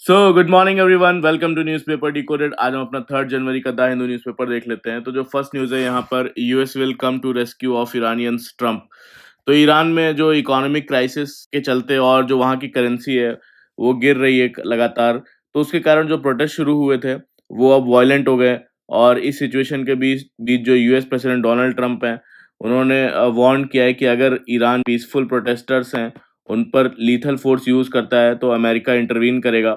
Good morning everyone, welcome to newspaper decoded. आज हम अपना 3 जनवरी का द हिंदू न्यूज़पेपर देख लेते हैं। तो जो फर्स्ट न्यूज़ है यहाँ पर, US will come to rescue of Iranians Trump. तो ईरान में जो इकोनॉमिक क्राइसिस के चलते और जो वहाँ की करेंसी है, वो गिर रही है लगातार। तो उसके कारण जो प्रोटेस्ट शुरू हुए थे, वो अब वायलेंट हो गए। और इस सिचुएशन के बीच बीच जो यूएस प्रेसिडेंट डोनाल्ड ट्रम्प हैं, उन्होंने वार्न किया है कि अगर ईरान पीसफुल प्रोटेस्टर्स हैं, उन पर लीथल फोर्स यूज़ करता है, तो अमेरिका इंटरवीन करेगा।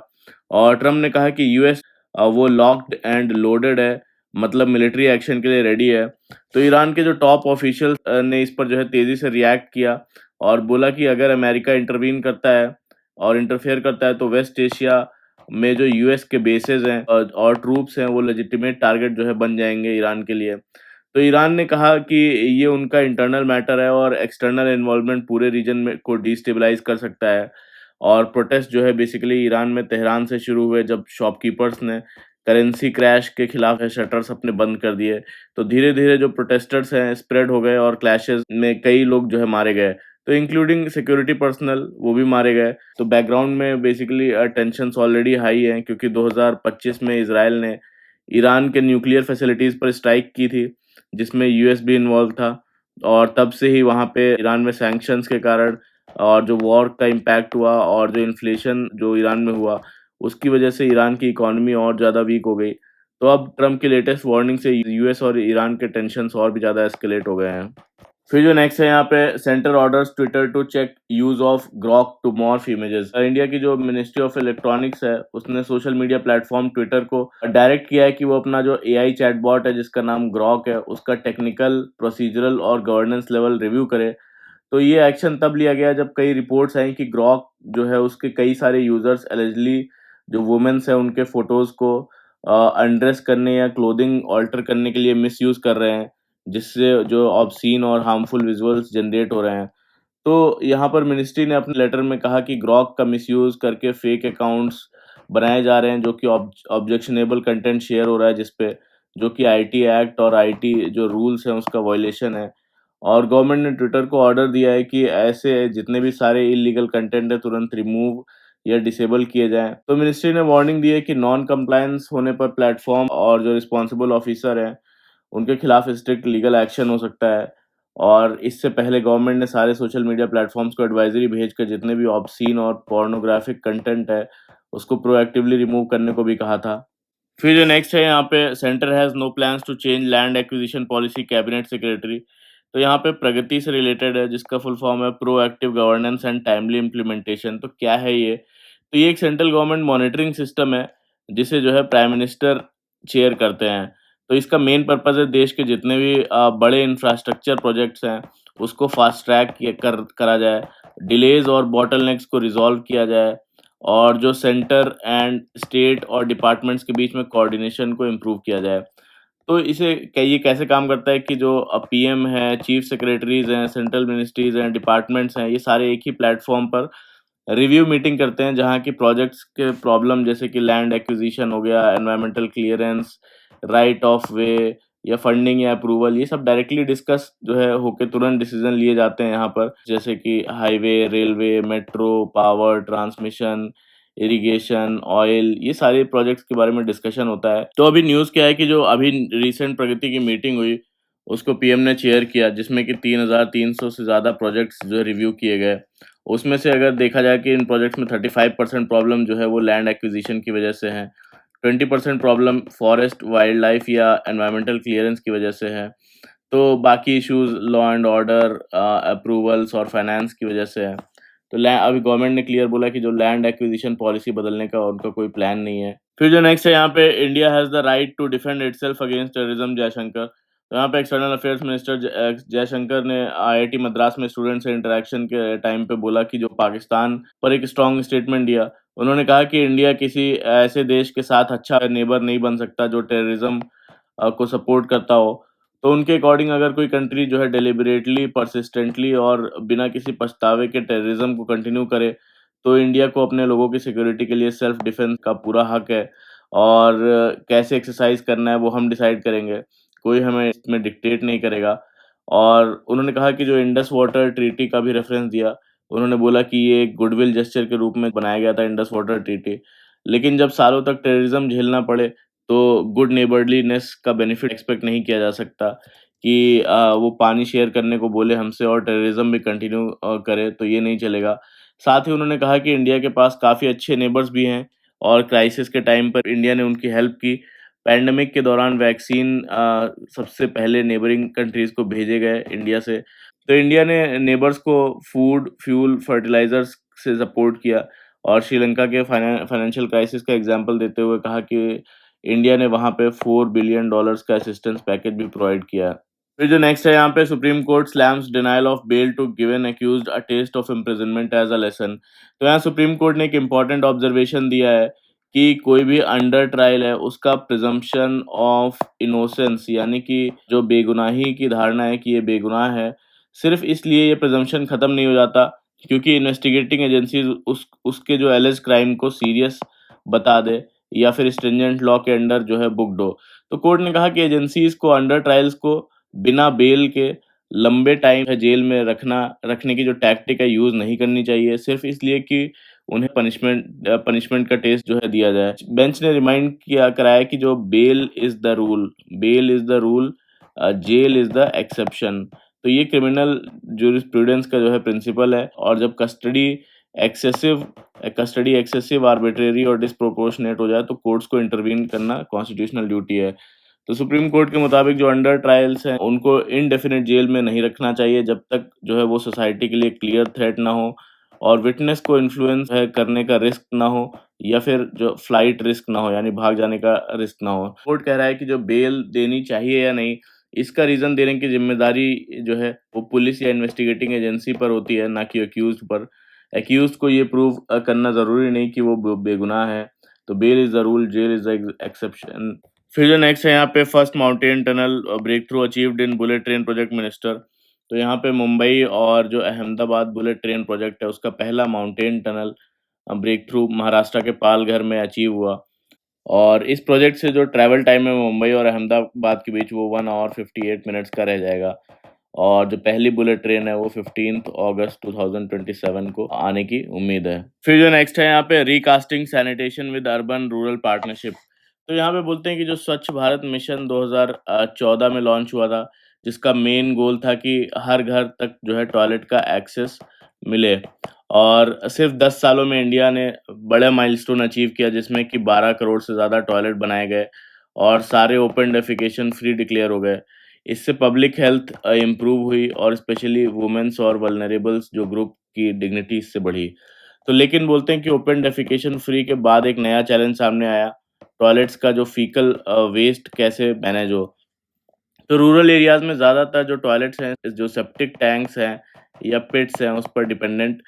और ट्रम्प ने कहा कि यूएस वो लॉक्ड एंड लोडेड है, मतलब मिलिट्री एक्शन के लिए रेडी है। तो ईरान के जो टॉप ऑफिशियल ने इस पर जो है तेजी से रिएक्ट किया और बोला कि अगर अमेरिका इंटरवीन करता है और इंटरफेयर करता है, तो वेस्ट एशिया में जो यूएस के बेसेस हैं और ट्रूप्स हैं, वो लेजिटिमेट टारगेट जो है बन जाएंगे ईरान के लिए। तो ईरान ने कहा कि ये उनका इंटरनल मैटर है और एक्सटर्नल इन्वॉल्वमेंट पूरे रीजन में को डिस्टेबलाइज कर सकता है। और प्रोटेस्ट जो है बेसिकली ईरान में तेहरान से शुरू हुए, जब शॉपकीपर्स ने करेंसी क्रैश के खिलाफ है शटर्स अपने बंद कर दिए। तो धीरे-धीरे जो प्रोटेस्टर्स हैं स्प्रेड हो गए और क्लैशेस में कई लोग जो है मारे गए। तो इंक्लूडिंग सिक्योरिटी पर्सनल, वो भी मारे गए। तो बैकग्राउंड में बेसिकली टेंशन्स ऑलरेडी हाई हैं, क्योंकि 2025 में इज़राइल ने ईरान के न्यूक्लियर फैसिलिटीज़ पर स्ट्राइक की थी, जिसमें यूएस भी इन्वॉल्व था। और तब से ही वहाँ पे ईरान में सैंक्शंस के कारण और जो वॉर का इम्पैक्ट हुआ और जो इन्फ्लेशन जो ईरान में हुआ, उसकी वजह से ईरान की इकॉनमी और ज़्यादा वीक हो गई। तो अब ट्रम्प की लेटेस्ट वार्निंग से यूएस और ईरान के टेंशन्स और भी ज़्यादा एस्केलेट हो गए हैं। फिर जो नेक्स्ट है यहाँ पे, centre orders Twitter to check use of Grok to morph images. India की जो मिनिस्ट्री ऑफ इलेक्ट्रॉनिक्स है, उसने सोशल मीडिया प्लेटफॉर्म ट्विटर को डायरेक्ट किया है कि वो अपना जो एआई चैटबॉट है जिसका नाम ग्रॉक है, उसका टेक्निकल, प्रोसीजरल और गवर्नेंस लेवल रिव्यू करे। तो ये एक्शन तब लिया गया जब कई रिपोर्ट्स आई कि ग्रॉक जो है उसके कई सारे यूजर्स एलिजिडली जो वुमेन्स है उनके फोटोज को अनड्रेस करने या क्लोथिंग ऑल्टर करने के लिए मिसयूज कर रहे हैं, जिससे जो ऑब्सीन और हार्मफुल विजुअल्स जनरेट हो रहे हैं। तो यहाँ पर मिनिस्ट्री ने अपने लेटर में कहा कि ग्रॉक का मिसयूज करके फेक अकाउंट्स बनाए जा रहे हैं, जो कि ऑब्जेक्शनेबल कंटेंट शेयर हो रहा है जिस पे, जो कि आईटी एक्ट और आईटी जो रूल्स हैं उसका वायलेशन है। और गवर्नमेंट ने ट्विटर को ऑर्डर दिया है कि ऐसे जितने भी सारे इलीगल कंटेंट है तुरंत रिमूव या डिसेबल किए जाएं। तो मिनिस्ट्री ने वार्निंग दी है कि नॉन कंप्लायंस होने पर प्लेटफॉर्म और जो रिस्पॉन्सिबल ऑफिसर हैं उनके खिलाफ स्ट्रिक्ट लीगल एक्शन हो सकता है। और इससे पहले गवर्नमेंट ने सारे सोशल मीडिया प्लेटफॉर्म्स को एडवाइजरी भेजकर जितने भी ऑब्सीन और पोर्नोग्राफिक कंटेंट है उसको प्रोएक्टिवली रिमूव करने को भी कहा था। फिर जो नेक्स्ट है यहाँ पे, centre has no plans to change land acquisition policy, cabinet secretary. तो यहाँ पे प्रगति से रिलेटेड है, जिसका फुल फॉर्म है proactive governance and timely implementation. तो क्या है ये? तो ये एक सेंट्रल गवर्नमेंट मॉनिटरिंग सिस्टम है, जिसे जो है प्राइम मिनिस्टर चेयर करते हैं। तो इसका मेन पर्पज़ है देश के जितने भी बड़े इंफ्रास्ट्रक्चर प्रोजेक्ट्स हैं, उसको फास्ट ट्रैक करा जाए, डिलेज़ और बॉटलनेक्स को रिज़ॉल्व किया जाए, और जो सेंटर एंड स्टेट और डिपार्टमेंट्स के बीच में कोऑर्डिनेशन को इम्प्रूव किया जाए। तो इसे ये कैसे काम करता है कि जो पीएम है, चीफ सेक्रेटरीज़ हैं, सेंट्रल मिनिस्ट्रीज़ हैं, डिपार्टमेंट्स हैं, ये सारे एक ही प्लेटफ़ॉर्म पर रिव्यू मीटिंग करते हैं, जहाँ की प्रोजेक्ट्स के प्रॉब्लम जैसे कि लैंड एक्विजिशन हो गया, एनवायरमेंटल क्लियरेंस, राइट ऑफ वे या फंडिंग या अप्रूवल, ये सब डायरेक्टली डिस्कस जो है होके तुरंत डिसीजन लिए जाते हैं यहाँ पर। जैसे कि highway, railway, metro, power, transmission, irrigation, oil, ये सारे प्रोजेक्ट्स के बारे में डिस्कशन होता है। तो अभी न्यूज़ क्या है कि जो अभी रिसेंट प्रगति की मीटिंग हुई, उसको पीएम ने चेयर किया, जिसमें कि 3,300 से ज़्यादा प्रोजेक्ट्स जो है रिव्यू किए गए। उसमें से अगर देखा जाए कि इन प्रोजेक्ट्स में 35% प्रॉब्लम जो है वो लैंड एक्विजिशन की वजह से है, 20% प्रॉब्लम फॉरेस्ट, वाइल्ड लाइफ या एनवायरमेंटल क्लियरेंस की वजह से है। तो बाकी issues law and order, approvals और फाइनेंस की वजह से है। तो लै अभी गवर्नमेंट ने क्लियर बोला कि जो लैंड एक्विजिशन पॉलिसी बदलने का उनका कोई प्लान नहीं है। फिर जो नेक्स्ट है यहाँ पे, India has the right to defend itself against terrorism, Jaishankar. तो यहाँ पे एक्सटर्नल अफेयर्स मिनिस्टर जयशंकर ने आईआईटी मद्रास में स्टूडेंट से इंटरेक्शन के टाइम पे बोला कि जो पाकिस्तान पर एक स्ट्रॉन्ग स्टेटमेंट दिया। उन्होंने कहा कि इंडिया किसी ऐसे देश के साथ अच्छा नेबर नहीं बन सकता जो टेररिज्म को सपोर्ट करता हो। तो उनके अकॉर्डिंग अगर कोई कंट्री जो है डेलिबरेटली, परसिस्टेंटली और बिना किसी पछतावे के टेररिज्म को कंटिन्यू करे, तो इंडिया को अपने लोगों की सिक्योरिटी के लिए सेल्फ डिफेंस का पूरा हक है। और कैसे एक्सरसाइज करना है वो हम डिसाइड करेंगे, कोई हमें इसमें डिक्टेट नहीं करेगा। और उन्होंने कहा कि जो इंडस वाटर ट्रीटी का भी रेफरेंस दिया, उन्होंने बोला कि ये एक गुडविल जेस्चर के रूप में बनाया गया था इंडस वाटर ट्रीटी। लेकिन जब सालों तक टेररिज्म झेलना पड़े, तो गुड नेबरलीनेस का बेनिफिट एक्सपेक्ट नहीं किया जा सकता कि वो पानी शेयर करने को बोले हमसे और टेररिज्म भी कंटिन्यू करे, तो ये नहीं चलेगा। साथ ही उन्होंने कहा कि इंडिया के पास काफ़ी अच्छे नेबर्स भी हैं और क्राइसिस के टाइम पर इंडिया ने उनकी हेल्प की। पैंडेमिक के दौरान वैक्सीन सबसे पहले नेबरिंग कंट्रीज़ को भेजे गए इंडिया से। तो इंडिया ने नेबर्स को फूड, फ्यूल, फर्टिलाइज़र्स से सपोर्ट किया और श्रीलंका के फाइनेंशियल क्राइसिस का एग्ज़ाम्पल देते हुए कहा कि इंडिया ने वहाँ पे $4 बिलियन का असिस्टेंस पैकेज भी प्रोवाइड किया। फिर जो नेक्स्ट है यहाँ पे Supreme Court slams denial of bail to given accused a test of imprisonment as a lesson. तो यहाँ सुप्रीम कोर्ट ने एक इम्पॉर्टेंट ऑब्जर्वेशन दिया है कि कोई भी अंडर ट्रायल है उसका प्रिजम्पशन ऑफ इनोसेंस यानी कि जो बेगुनाही की धारणा है कि ये बेगुनाह है, सिर्फ इसलिए ये प्रिजम्पशन खत्म नहीं हो जाता क्योंकि इन्वेस्टिगेटिंग एजेंसीज उसके जो एलिज क्राइम को सीरियस बता दे या फिर स्ट्रिंजेंट लॉ के अंडर जो है बुक्ड हो। तो कोर्ट ने कहा कि एजेंसीज को अंडर ट्रायल्स को बिना बेल के लंबे टाइम है जेल में रखने की जो टैक्टिक है यूज़ नहीं करनी चाहिए, सिर्फ़ इसलिए कि उन्हें पनिशमेंट का टेस्ट जो है दिया जाए। बेंच ने रिमाइंड किया कराया कि जो bail is the rule jail is the exception. तो ये क्रिमिनल जूरिस्प्रूडेंस का जो है प्रिंसिपल है और जब एक्सेसिव कस्टडी एक्सेसिव, आर्बिट्रेरी और डिस्प्रोपोर्शनेट हो जाए तो कोर्ट्स को इंटरवीन करना कॉन्स्टिट्यूशनल ड्यूटी है। तो सुप्रीम कोर्ट के मुताबिक जो अंडर ट्रायल्स हैं, उनको इंडेफिनिट जेल में नहीं रखना चाहिए जब तक जो है वो सोसाइटी के लिए क्लियर थ्रेट ना हो और विटनेस को इन्फ्लुएंस है करने का रिस्क ना हो या फिर जो फ्लाइट रिस्क ना हो यानी भाग जाने का रिस्क ना हो। कोर्ट कह रहा है कि जो बेल देनी चाहिए या नहीं, इसका रीज़न देने की ज़िम्मेदारी जो है वो पुलिस या इन्वेस्टिगेटिंग एजेंसी पर होती है, ना कि अक्यूज़्ड पर। अक्यूज़्ड को ये प्रूव करना ज़रूरी नहीं कि वो बेगुनाह है। तो bail is the rule, jail is the exception. फिर जो नेक्स्ट है यहाँ पे first mountain tunnel breakthrough achieved in bullet train project minister. तो यहाँ पे मुंबई और जो अहमदाबाद बुलेट ट्रेन प्रोजेक्ट है उसका पहला mountain tunnel breakthrough Maharashtra के पालघर में अचीव हुआ और इस प्रोजेक्ट से जो ट्रैवल टाइम है मुंबई और अहमदाबाद के बीच वो 1 आवर 58 मिनट्स का रह जाएगा और जो पहली बुलेट ट्रेन है वो 15 अगस्त 2027 को आने की उम्मीद है। फिर जो नेक्स्ट है यहाँ पे recasting sanitation with urban rural partnership. तो यहाँ पे बोलते हैं कि जो स्वच्छ भारत मिशन 2014 में लॉन्च हुआ था, जिसका मेन गोल था कि हर घर तक जो है टॉयलेट का एक्सेस मिले और सिर्फ 10 सालों में इंडिया ने बड़ा माइलस्टोन अचीव किया जिसमें कि 12 करोड़ से ज़्यादा टॉयलेट बनाए गए और सारे ओपन डेफिकेशन फ्री डिक्लेयर हो गए। इससे पब्लिक हेल्थ इम्प्रूव हुई और स्पेशली वुमेन्स और वल्नरेबल्स जो ग्रुप की डिग्निटी इससे बढ़ी। तो लेकिन बोलते हैं कि ओपन डेफिकेशन फ्री के बाद एक नया चैलेंज सामने आया, टॉयलेट्स का जो फीकल वेस्ट कैसे मैनेज हो। तो रूरल एरियाज़ में ज़्यादातर जो टॉयलेट्स हैं, जो सेप्टिक टैंक्स हैं या पिट्स हैं, उस पर डिपेंडेंट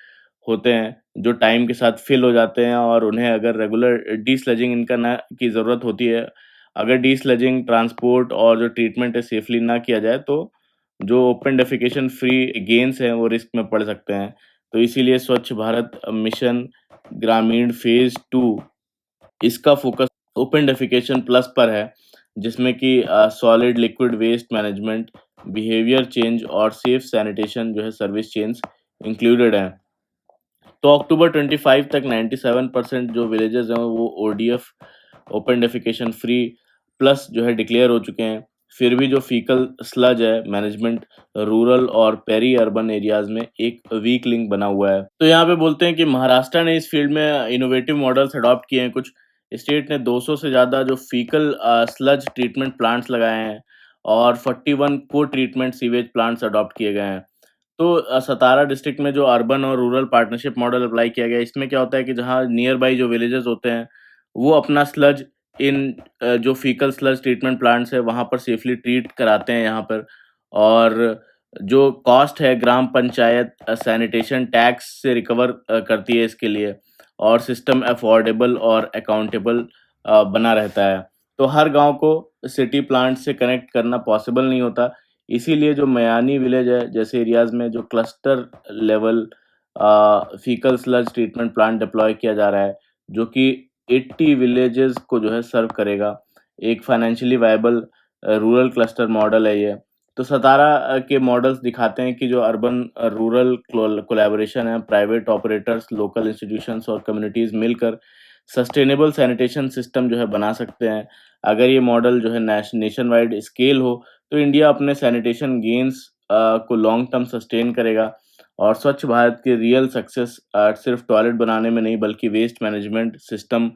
होते हैं, जो टाइम के साथ फिल हो जाते हैं और उन्हें अगर रेगुलर डीस्लजिंग इनका ना की ज़रूरत होती है। अगर डीस्लजिंग, ट्रांसपोर्ट और जो ट्रीटमेंट है सेफली ना किया जाए तो जो ओपन डेफिकेशन फ्री गेन्स हैं, वो रिस्क में पड़ सकते हैं। तो इसीलिए स्वच्छ भारत मिशन ग्रामीण फ़ेज़ 2 इसका फ़ोकस ओपन डेफिकेशन प्लस पर है, जिसमें कि solid liquid waste management, behaviour change और सेफ सैनिटेशन जो है सर्विस चेन्स इंक्लूडेड हैं। तो अक्टूबर 25 तक 97% जो विलेजेस हैं वो ODF open defecation free plus जो है डिक्लेयर हो चुके हैं। फिर भी जो फीकल स्लज है मैनेजमेंट रूरल और पेरी अर्बन एरियाज में एक वीक लिंक बना हुआ है। तो यहाँ पे बोलते हैं कि महाराष्ट्र ने इस फील्ड में इनोवेटिव मॉडल्स अडॉप्ट किए हैं। कुछ स्टेट ने 200 से ज़्यादा जो फीकल स्लज ट्रीटमेंट प्लांट्स लगाए हैं और 41 को ट्रीटमेंट सीवेज प्लांट्स अडॉप्ट किए गए हैं। तो सतारा डिस्ट्रिक्ट में जो अर्बन और रूरल पार्टनरशिप मॉडल अप्लाई किया गया है, इसमें क्या होता है कि जहाँ नियर बाई जो विलेजेस होते हैं, वो अपना स्लज जो फीकल स्लज ट्रीटमेंट प्लांट्स है, वहाँ पर सेफली ट्रीट कराते हैं यहाँ पर और जो कॉस्ट है ग्राम पंचायत सैनिटेशन टैक्स से रिकवर करती है इसके लिए और सिस्टम अफोर्डेबल और अकाउंटेबल बना रहता है। तो हर गाँव को सिटी प्लांट से कनेक्ट करना पॉसिबल नहीं होता, इसीलिए जो मयानी विलेज है जैसे एरियाज़ में जो cluster level faecal sludge treatment plant deploy किया जा रहा है, जो कि 80 विलेजेस को जो है सर्व करेगा। एक financially viable rural cluster model है ये। तो सतारा के मॉडल्स दिखाते हैं कि जो अर्बन रूरल कोलैबोरेशन है, प्राइवेट ऑपरेटर्स, लोकल इंस्टीट्यूशंस और कम्युनिटीज़ मिलकर सस्टेनेबल सैनिटेशन सिस्टम जो है बना सकते हैं। अगर ये मॉडल जो है नेशन वाइड स्केल हो, तो इंडिया अपने सैनिटेशन गेन्स को लॉन्ग टर्म सस्टेन करेगा और स्वच्छ भारत की रियल सक्सेस सिर्फ टॉयलेट बनाने में नहीं बल्कि वेस्ट मैनेजमेंट सिस्टम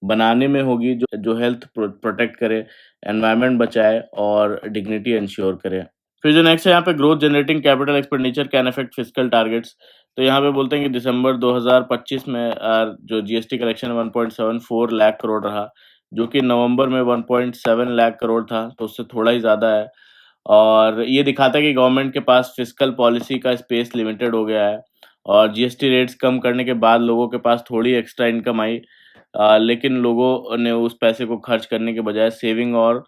बनाने में होगी, जो हेल्थ प्रोटेक्ट करे, एनवायरनमेंट बचाए और डिग्निटी इंश्योर करे। फिर जो नेक्स्ट है यहाँ पे growth generating capital expenditure can affect fiscal targets. तो यहाँ पे बोलते हैं कि दिसंबर 2025 में जो जीएसटी कलेक्शन 1.74 लाख करोड़ रहा, जो कि नवंबर में 1.7 लाख करोड़ था, तो उससे थोड़ा ही ज़्यादा है। और ये दिखाता है कि गवर्नमेंट के पास फिस्कल पॉलिसी का स्पेस लिमिटेड हो गया है और जीएसटी रेट्स कम करने के बाद लोगों के पास थोड़ी एक्स्ट्रा इनकम आई, लेकिन लोगों ने उस पैसे को खर्च करने के बजाय सेविंग और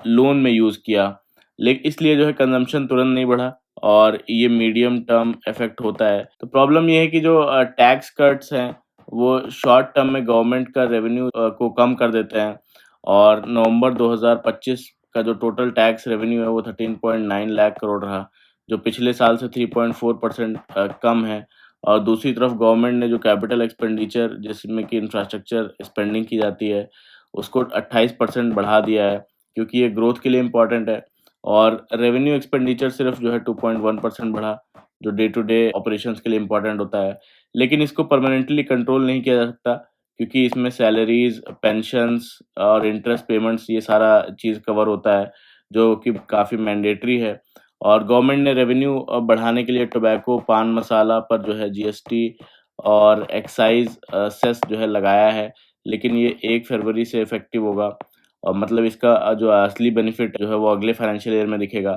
लोन में यूज़ किया। इसलिए जो है कंजम्पशन तुरंत नहीं बढ़ा और ये मीडियम टर्म इफ़ेक्ट होता है। तो प्रॉब्लम ये है कि जो टैक्स कट्स हैं, वो शॉर्ट टर्म में गवर्नमेंट का रेवेन्यू को कम कर देते हैं और नवंबर 2025 का जो टोटल टैक्स रेवेन्यू है वो 13.9 लाख करोड़ रहा, जो पिछले साल से 3.4% कम है। और दूसरी तरफ गवर्नमेंट ने जो कैपिटल एक्सपेंडिचर जिसमें कि इंफ्रास्ट्रक्चर स्पेंडिंग की जाती है, उसको 28% बढ़ा दिया है, क्योंकि ये ग्रोथ के लिए इम्पोर्टेंट है। और रेवेन्यू एक्सपेंडिचर सिर्फ जो है 2.1% बढ़ा, जो डे टू डे ऑपरेशंस के लिए इम्पोर्टेंट होता है। लेकिन इसको परमानेंटली कंट्रोल नहीं किया जा सकता, क्योंकि इसमें सैलरीज, पेंशन्स और इंटरेस्ट पेमेंट्स ये सारा चीज़ कवर होता है, जो कि काफ़ी मैंडेटरी है। और गवर्नमेंट ने रेवेन्यू बढ़ाने के लिए टोबैको, पान मसाला पर जो है जीएसटी और एक्साइज़ सेस जो है लगाया है, लेकिन ये 1 फरवरी से इफ़ेक्टिव होगा और मतलब इसका जो असली बेनिफिट जो है वो अगले फाइनेंशियल ईयर में दिखेगा।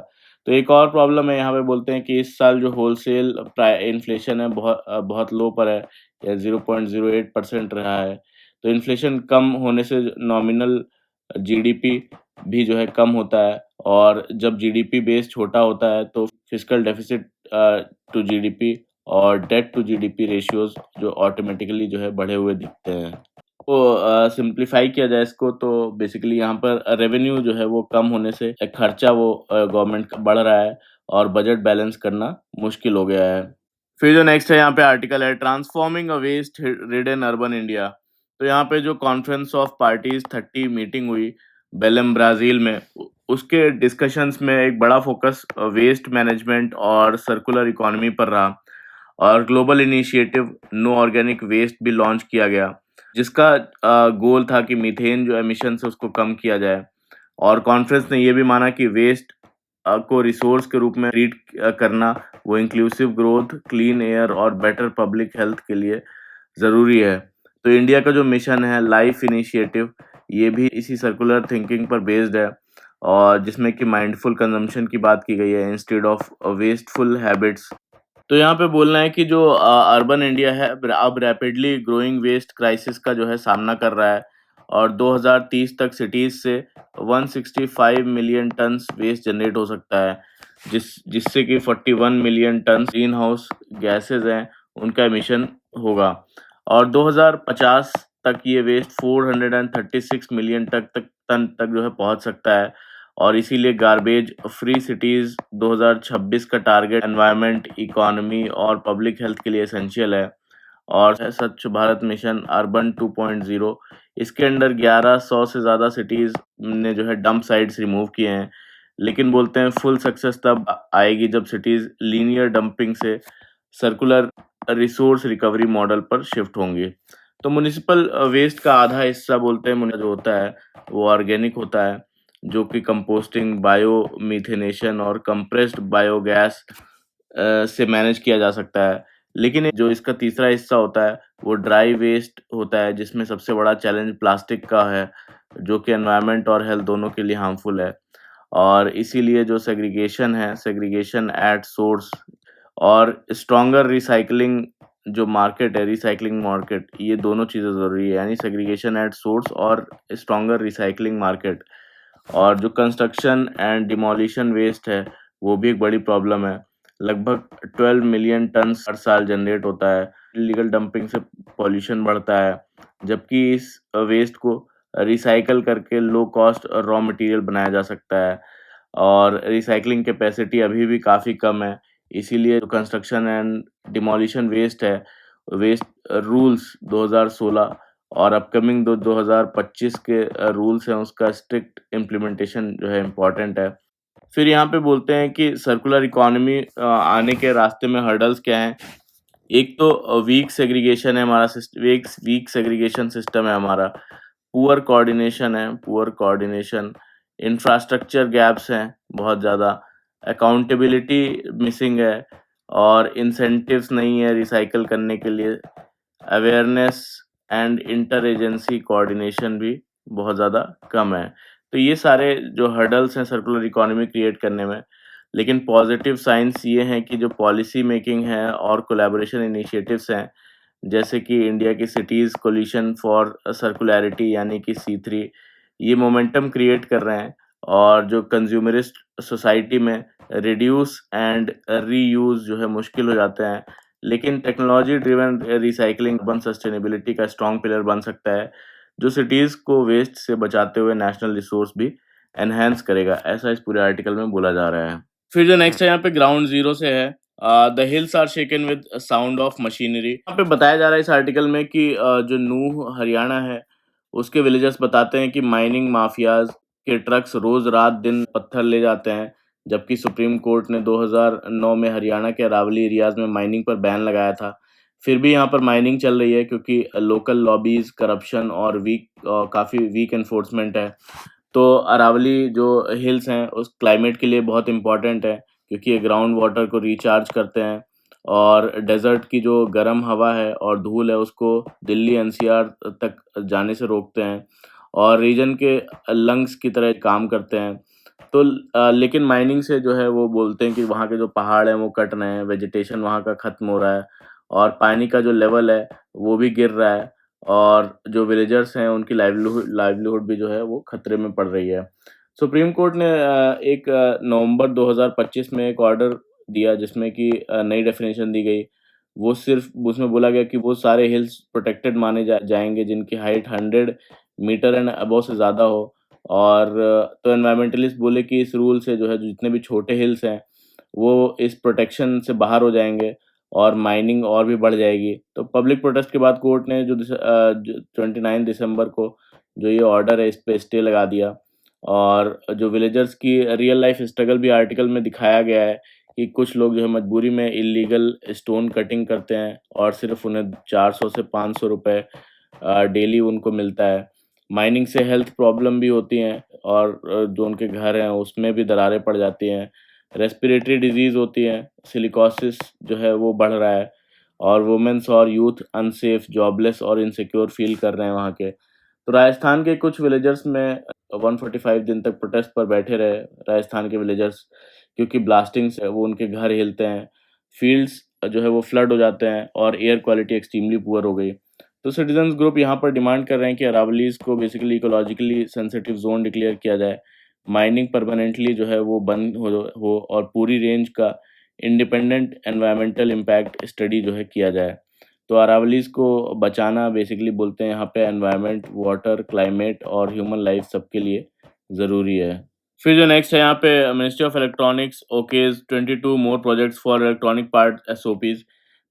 तो एक और प्रॉब्लम है, यहाँ पे बोलते हैं कि इस साल जो होलसेल इन्फ्लेशन है बहुत लो पर है, या 0.08% रहा है। तो इन्फ्लेशन कम होने से नॉमिनल जीडीपी भी जो है कम होता है और जब जीडीपी बेस छोटा होता है तो फिस्कल डेफिसिट टू जीडीपी और डेट टू जीडीपी रेशियोज़ जो ऑटोमेटिकली जो है बढ़े हुए दिखते हैं। तो सिंप्लीफाई किया जाए इसको तो बेसिकली यहाँ पर रेवेन्यू जो है वो कम होने से खर्चा वो गवर्नमेंट का बढ़ रहा है और बजट बैलेंस करना मुश्किल हो गया है। फिर जो नेक्स्ट है यहाँ पे आर्टिकल है transforming a waste ridden urban India. तो यहाँ पे जो कॉन्फ्रेंस ऑफ पार्टीज 30 मीटिंग हुई बेलम ब्राज़ील में, उसके डिस्कशंस में एक बड़ा फोकस वेस्ट मैनेजमेंट और सर्कुलर इकोनॉमी पर रहा और global initiative no organic waste भी लॉन्च किया गया, जिसका गोल था कि मीथेन जो एमिशन है उसको कम किया जाए। और कॉन्फ्रेंस ने ये भी माना कि वेस्ट को रिसोर्स के रूप में ट्रीट करना वो इंक्लूसिव ग्रोथ, क्लीन एयर और बेटर पब्लिक हेल्थ के लिए ज़रूरी है। तो इंडिया का जो मिशन है लाइफ इनिशिएटिव, ये भी इसी सर्कुलर थिंकिंग पर बेस्ड है और जिसमें कि माइंडफुल कंजम्पशन की बात की गई है इंस्टेड ऑफ वेस्टफुल हैबिट्स। तो यहाँ पे बोलना है कि जो अर्बन इंडिया है अब रैपिडली ग्रोइंग वेस्ट क्राइसिस का जो है सामना कर रहा है और 2030 तक सिटीज़ से 165 मिलियन टन्स वेस्ट जनरेट हो सकता है, जिससे कि 41 million turns green house gases हैं उनका एमिशन होगा और 2050 तक ये वेस्ट 436 मिलियन टन तक जो है पहुंच सकता है। और इसीलिए गार्बेज फ्री सिटीज़ 2026 का टारगेट एनवायरनमेंट, इकोनॉमी और पब्लिक हेल्थ के लिए एसेंशियल है। और है स्वच्छ भारत मिशन अर्बन 2.0, इसके अंडर 1100 से ज़्यादा सिटीज़ ने जो है डंप साइट्स रिमूव किए हैं, लेकिन बोलते हैं फुल सक्सेस तब आएगी जब सिटीज़ लीनियर डंपिंग से सर्कुलर रिसोर्स रिकवरी मॉडल पर शिफ्ट होंगी। तो म्युनिसिपल वेस्ट का आधा हिस्सा बोलते हैं जो होता है वो ऑर्गेनिक होता है, जो कि कंपोस्टिंग, बायो मीथेनेशन और कंप्रेस्ड बायोगैस से मैनेज किया जा सकता है। लेकिन जो इसका तीसरा हिस्सा होता है वो ड्राई वेस्ट होता है, जिसमें सबसे बड़ा चैलेंज प्लास्टिक का है, जो कि एनवायरनमेंट और हेल्थ दोनों के लिए हार्मफुल है। और इसीलिए जो सेग्रीगेशन है, सेग्रीगेशन एट सोर्स और स्ट्रॉन्गर रिसाइक्लिंग जो मार्केट है, रिसाइक्लिंग मार्केट, ये दोनों चीज़ें ज़रूरी है, यानी सेग्रीगेशन एट सोर्स और स्ट्रॉन्गर रिसाइक्लिंग मार्केट। और जो कंस्ट्रक्शन एंड डिमोलिशन वेस्ट है, वो भी एक बड़ी प्रॉब्लम है। लगभग 12 मिलियन टन्स हर साल जनरेट होता है। इल्लीगल डंपिंग से पॉल्यूशन बढ़ता है, जबकि इस वेस्ट को रिसाइकल करके लो कॉस्ट रॉ मटेरियल बनाया जा सकता है और रिसाइक्लिंग कैपेसिटी अभी भी काफ़ी कम है। इसीलिए जो कंस्ट्रक्शन एंड डिमोलिशन वेस्ट है, वेस्ट रूल्स 2016 और अपकमिंग 2025 के रूल्स हैं उसका स्ट्रिक्ट इम्प्लीमेंटेशन जो है इम्पोर्टेंट है। फिर यहाँ पे बोलते हैं कि सर्कुलर इकोनॉमी आने के रास्ते में हर्डल्स क्या हैं? एक तो वीक सेग्रीगेशन है हमारा वीक वीक सेग्रीगेशन सिस्टम है हमारा, पुअर कोऑर्डिनेशन है, पुअर कोऑर्डिनेशन, इंफ्रास्ट्रक्चर गैप्स हैं बहुत ज़्यादा, अकाउंटेबिलिटी मिसिंग है और इंसेंटिव्स नहीं है रिसाइकिल करने के लिए, awareness and inter agency coordination भी बहुत ज़्यादा कम है। तो ये सारे जो हर्डल्स हैं सर्कुलर इकोनॉमी क्रिएट करने में, लेकिन पॉजिटिव साइंस ये हैं कि जो पॉलिसी मेकिंग है और कोलैबोरेशन इनिशिएटिव्स हैं, जैसे कि इंडिया की सिटीज़ कोलिशन फॉर सर्कुलैरिटी यानी कि C3, ये मोमेंटम क्रिएट कर रहे हैं और जो कंज्यूमरिस्ट सोसाइटी में रिड्यूस एंड रीयूज़ जो है मुश्किल हो जाते हैं। लेकिन technology driven recycling urban sustainability का स्ट्रॉन्ग पिलर बन सकता है, जो सिटीज़ को वेस्ट से बचाते हुए नेशनल रिसोर्स भी एनहांस करेगा, ऐसा इस पूरे आर्टिकल में बोला जा रहा है। फिर जो नेक्स्ट है यहाँ पे ग्राउंड ज़ीरो से है, the hills are shaken with sound of machinery. यहाँ पे बताया जा रहा है इस आर्टिकल में कि जो नूह हरियाणा है, उसके विलेजर्स बताते हैं कि माइनिंग माफियाज़ के ट्रक्स रोज़ रात दिन पत्थर ले जाते हैं, जबकि सुप्रीम कोर्ट ने 2009 में हरियाणा के अरावली एरियाज़ में माइनिंग पर बैन लगाया था। फिर भी यहाँ पर माइनिंग चल रही है क्योंकि लोकल लॉबीज़, करप्शन और काफ़ी वीक एनफोर्समेंट है। तो अरावली जो हिल्स हैं उस क्लाइमेट के लिए बहुत इम्पोर्टेंट है क्योंकि ये ग्राउंड वाटर को रिचार्ज करते हैं और डेज़र्ट की जो गर्म हवा है और धूल है उसको दिल्ली एनसीआर तक जाने से रोकते हैं और रीजन के लंग्स की तरह काम करते हैं। तो लेकिन माइनिंग से जो है वो बोलते हैं कि वहाँ के जो पहाड़ हैं वो कट रहे हैं, वेजिटेशन वहाँ का ख़त्म हो रहा है और पानी का जो लेवल है वो भी गिर रहा है और जो विलेजर्स हैं उनकी लाइवलीहुड भी जो है वो खतरे में पड़ रही है। सुप्रीम कोर्ट ने एक नवंबर 2025 में एक ऑर्डर दिया जिसमें कि नई डेफिनेशन दी गई। वो सिर्फ़ उसमें बोला गया कि वो सारे हिल्स प्रोटेक्टेड माने जाएँगे जिनकी हाइट 100 मीटर एंड अबव से ज़्यादा हो और तो एनवायरमेंटलिस्ट बोले कि इस रूल से जो है जितने भी छोटे हिल्स हैं, वो इस प्रोटेक्शन से बाहर हो जाएँगे और माइनिंग और भी बढ़ जाएगी। तो पब्लिक प्रोटेस्ट के बाद कोर्ट ने जो 29 दिसंबर को जो ये ऑर्डर है इस पे स्टे लगा दिया और जो विलेजर्स की रियल लाइफ स्ट्रगल भी आर्टिकल में दिखाया गया है कि कुछ लोग जो है मजबूरी में इल्लीगल स्टोन कटिंग करते हैं और सिर्फ उन्हें 400 से 500 रुपए डेली उनको मिलता है। माइनिंग से हेल्थ प्रॉब्लम भी होती हैं और जो उनके घर हैं उसमें भी दरारें पड़ जाती हैं। रेस्पिरेटरी डिजीज़ होती हैं, सिलिकोसिस जो है वो बढ़ रहा है और वुमेन्स और यूथ अनसेफ, जॉबलेस और इनसिक्योर फील कर रहे हैं वहाँ के। तो राजस्थान के कुछ विलेजर्स में 145 दिन तक प्रोटेस्ट पर बैठे रहे राजस्थान के विलेजर्स क्योंकि ब्लास्टिंग से वो उनके घर हिलते हैं, फील्ड्स जो है वो फ्लड हो जाते हैं और एयर क्वालिटी एक्सट्रीमली पुअर हो गई। तो सिटीजन्स ग्रुप यहाँ पर डिमांड कर रहे हैं कि अरावलीज़ को basically ecologically sensitive zone declare किया जाए। माइनिंग परमानेंटली जो है वो बंद हो और पूरी रेंज का इंडिपेंडेंट एनवायरमेंटल इम्पैक्ट स्टडी जो है किया जाए। तो अरावलीज़ को बचाना बेसिकली बोलते हैं यहाँ पे एनवायरनमेंट, वाटर, क्लाइमेट और ह्यूमन लाइफ सबके लिए ज़रूरी है। फिर जो नेक्स्ट है यहाँ पे ministry of electronics okays 22 more projects for electronic part SOPs.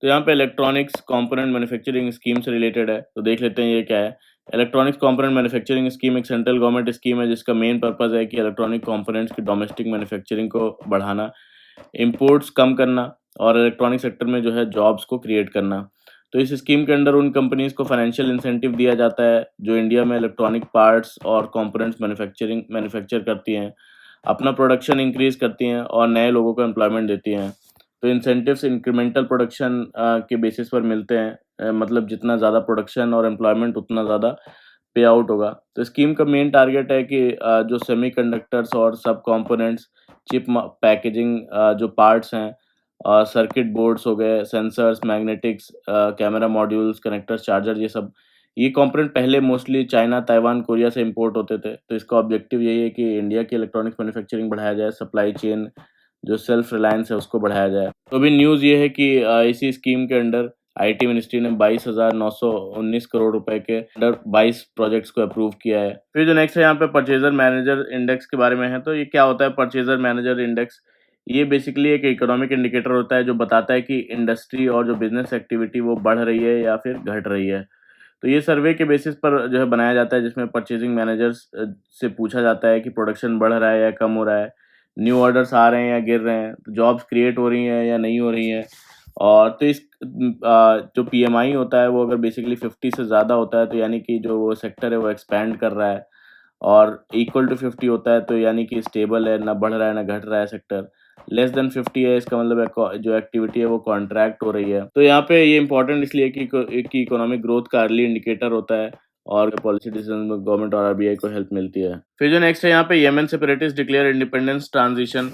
तो यहाँ पे इलेक्ट्रॉनिक्स कंपोनेंट मैन्युफैक्चरिंग स्कीम से रिलेटेड है, तो देख लेते हैं ये क्या है। इलेक्ट्रॉनिक्स कंपोनेंट मैन्युफैक्चरिंग स्कीम एक सेंट्रल गवर्नमेंट स्कीम है जिसका मेन पर्पज़ है कि इलेक्ट्रॉनिक कंपोनेंट्स की डोमेस्टिक मैन्युफैक्चरिंग को बढ़ाना, इंपोर्ट्स कम करना और इलेक्ट्रॉनिक सेक्टर में जो है जॉब्स को क्रिएट करना। तो इस स्कीम के अंडर उन कंपनीज़ को फाइनेंशियल इंसेंटिव दिया जाता है जो इंडिया में इलेक्ट्रॉनिक पार्ट्स और कंपोनेंट्स मैन्युफैक्चर करती हैं, अपना प्रोडक्शन इंक्रीज़ करती हैं और नए लोगों को एम्प्लॉयमेंट देती हैं। तो इंसेंटिव्स इंक्रीमेंटल प्रोडक्शन के बेसिस पर मिलते हैं, मतलब जितना ज़्यादा प्रोडक्शन और एम्प्लॉयमेंट उतना ज़्यादा पे आउट होगा। तो स्कीम का मेन टारगेट है कि जो सेमीकंडक्टर्स और सब कंपोनेंट्स, पैकेजिंग जो पार्ट्स हैं, सर्किट बोर्ड्स हो गए, sensors, magnetics, camera modules, connectors, charger, ये कंपोनेंट पहले मोस्टली चाइना, ताइवान, कोरिया से इंपोर्ट होते थे। तो इसका ऑब्जेक्टिव यही है कि इंडिया की इलेक्ट्रॉनिक्स मैन्युफैक्चरिंग बढ़ाया जाए, सप्लाई चेन जो सेल्फ रिलायंस है उसको बढ़ाया जाए। तो अभी न्यूज़ ये है कि इसी स्कीम के अंडर आईटी मिनिस्ट्री ने 22,919 करोड़ रुपए के अंडर 22 प्रोजेक्ट्स को अप्रूव किया है। फिर जो नेक्स्ट है यहाँ पे परचेजर मैनेजर इंडेक्स के बारे में है। तो ये क्या होता है परचेजर मैनेजर इंडेक्स? ये बेसिकली एक इकोनॉमिक इंडिकेटर होता है जो बताता है कि इंडस्ट्री और जो बिजनेस एक्टिविटी वो बढ़ रही है या फिर घट रही है। तो ये सर्वे के बेसिस पर जो है बनाया जाता है, जिसमें परचेज़िंग मैनेजर्स से पूछा जाता है कि प्रोडक्शन बढ़ रहा है या कम हो रहा है, न्यू ऑर्डर्स आ रहे हैं या गिर रहे हैं, तो जॉब्स क्रिएट हो रही हैं या नहीं हो रही हैं। और तो जो पीएमआई होता है वो अगर बेसिकली 50 से ज़्यादा होता है, तो यानी कि जो वो सेक्टर है वो एक्सपैंड कर रहा है, और इक्वल टू 50 होता है तो यानी कि स्टेबल है, ना बढ़ रहा है ना घट रहा है सेक्टर। लेस देन 50 है, इसका मतलब है जो एक्टिविटी है वो कॉन्ट्रैक्ट हो रही है। तो यहाँ पे ये इंपॉर्टेंट इसलिए कि इकोनॉमिक ग्रोथ का अर्ली इंडिकेटर होता है, और पॉलिसी डिसीजन में गवर्नमेंट और आरबीआई को हेल्प मिलती है। फिर जो नेक्स्ट है यहाँ पे, Yemen separatist declare independence transition.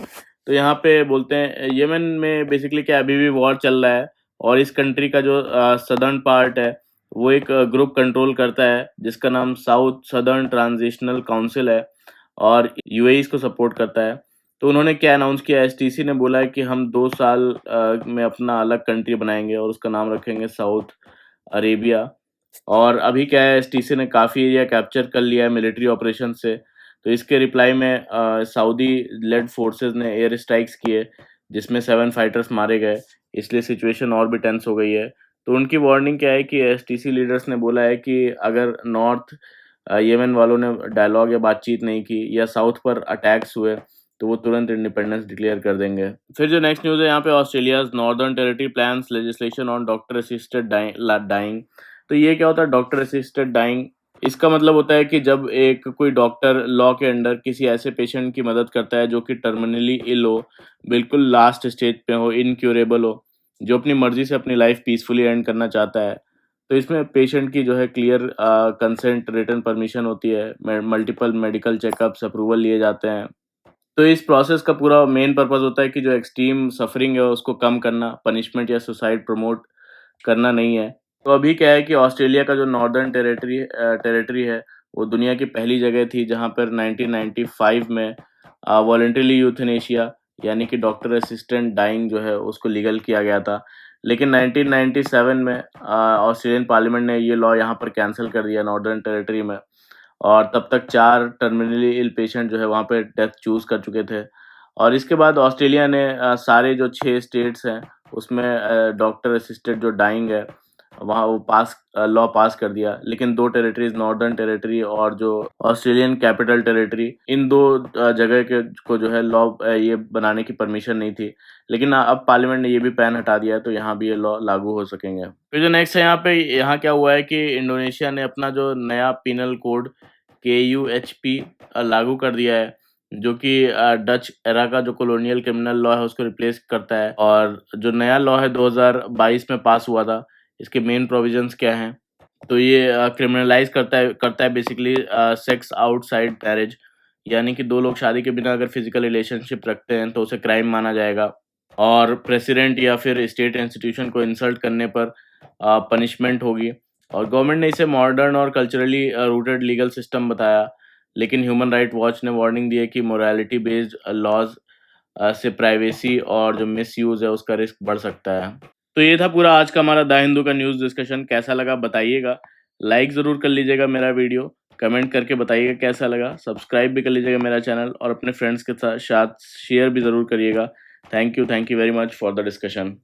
तो यहाँ पे बोलते हैं येमेन में बेसिकली क्या अभी भी वॉर चल रहा है, और इस कंट्री का जो सदर्न पार्ट है वो एक ग्रुप कंट्रोल करता है जिसका नाम साउथ सदर्न ट्रांजिशनल काउंसिल है, और यूएई इसको सपोर्ट करता है। तो उन्होंने क्या अनाउंस किया, एसटीसी ने बोला है कि हम 2 साल में अपना अलग कंट्री बनाएंगे और उसका नाम रखेंगे साउथ अरेबिया। और अभी क्या है, एसटीसी ने काफ़ी एरिया कैप्चर कर लिया है मिलिट्री ऑपरेशन से। तो इसके रिप्लाई में सऊदी लेड फोर्सेस ने एयर स्ट्राइक्स किए, जिसमें 7 फाइटर्स मारे गए, इसलिए सिचुएशन और भी टेंस हो गई है। तो उनकी वार्निंग क्या है कि एसटीसी लीडर्स ने बोला है कि अगर नॉर्थ येमेन वालों ने डायलॉग या बातचीत नहीं की या साउथ पर अटैक्स हुए, तो वो तुरंत इंडिपेंडेंस डिक्लेयर कर देंगे। फिर जो नेक्स्ट न्यूज़ है यहाँ पे, Australia's Northern Territory plans legislation on doctor assisted dying. तो ये क्या होता है डॉक्टर असिस्टेड डाइंग? इसका मतलब होता है कि जब एक कोई डॉक्टर लॉ के अंडर किसी ऐसे पेशेंट की मदद करता है जो कि टर्मिनली इल हो, बिल्कुल लास्ट स्टेज पे हो, इनक्यूरेबल हो, जो अपनी मर्जी से अपनी लाइफ पीसफुली एंड करना चाहता है। तो इसमें पेशेंट की जो है क्लियर कंसेंट, रिटन परमिशन होती है, मल्टीपल मेडिकल चेकअप्स, अप्रूवल लिए जाते हैं। तो इस प्रोसेस का पूरा मेन पर्पस होता है कि जो एक्सट्रीम सफरिंग है उसको कम करना, पनिशमेंट या सुसाइड प्रमोट करना नहीं है। तो अभी क्या है कि ऑस्ट्रेलिया का जो नॉर्दर्न टेरिटरी है, वो दुनिया की पहली जगह थी जहाँ पर 1995 में वॉलंटरीली यूथनेशिया यानी कि डॉक्टर असिस्टेंट डाइंग जो है उसको लीगल किया गया था। लेकिन 1997 में ऑस्ट्रेलियन पार्लियामेंट ने ये लॉ यहाँ पर कैंसल कर दिया नॉर्दर्न टेरिटरी में, और तब तक 4 टर्मिनली इल पेशेंट जो है वहाँ पे डेथ चूज़ कर चुके थे। और इसके बाद ऑस्ट्रेलिया ने सारे जो 6 स्टेट्स हैं उसमें डॉक्टर असिस्टेड जो डाइंग है वहाँ वो लॉ पास कर दिया। लेकिन 2 टेरिटरीज़, नॉर्दर्न टेरिटरी और जो ऑस्ट्रेलियन कैपिटल टेरिटरी, इन 2 जगह के को जो है लॉ ये बनाने की परमिशन नहीं थी। लेकिन अब पार्लियामेंट ने ये भी बैन हटा दिया है, तो यहाँ भी ये लॉ लागू हो सकेंगे। फिर जो नेक्स्ट है यहाँ पे, यहाँ क्या हुआ है कि इंडोनेशिया ने अपना जो नया पिनल कोड केयूएचपी लागू कर दिया है, जो कि डच एरा का जो कॉलोनियल क्रिमिनल लॉ है उसको रिप्लेस करता है। और जो नया लॉ है 2022 में पास हुआ था, इसके मेन प्रोविजंस क्या हैं? तो ये क्रिमिनलाइज़ करता है बेसिकली सेक्स आउटसाइड मैरिज, यानी कि 2 लोग शादी के बिना अगर फिज़िकल रिलेशनशिप रखते हैं तो उसे क्राइम माना जाएगा। और प्रेसिडेंट या फिर स्टेट इंस्टीट्यूशन को इंसल्ट करने पर पनिशमेंट होगी। और गवर्नमेंट ने इसे मॉडर्न और कल्चरली रूटेड लीगल सिस्टम बताया। लेकिन ह्यूमन राइट वॉच ने वार्निंग दी है कि मोरालिटी बेस्ड लॉज से प्राइवेसी और जो मिसयूज़ है उसका रिस्क बढ़ सकता है। तो ये था पूरा आज का हमारा द हिंदू का न्यूज़ डिस्कशन। कैसा लगा बताइएगा, लाइक ज़रूर कर लीजिएगा मेरा वीडियो, कमेंट करके बताइएगा कैसा लगा, सब्सक्राइब भी कर लीजिएगा मेरा चैनल, और अपने फ्रेंड्स के साथ शेयर भी ज़रूर करिएगा। Thank you very much for the discussion.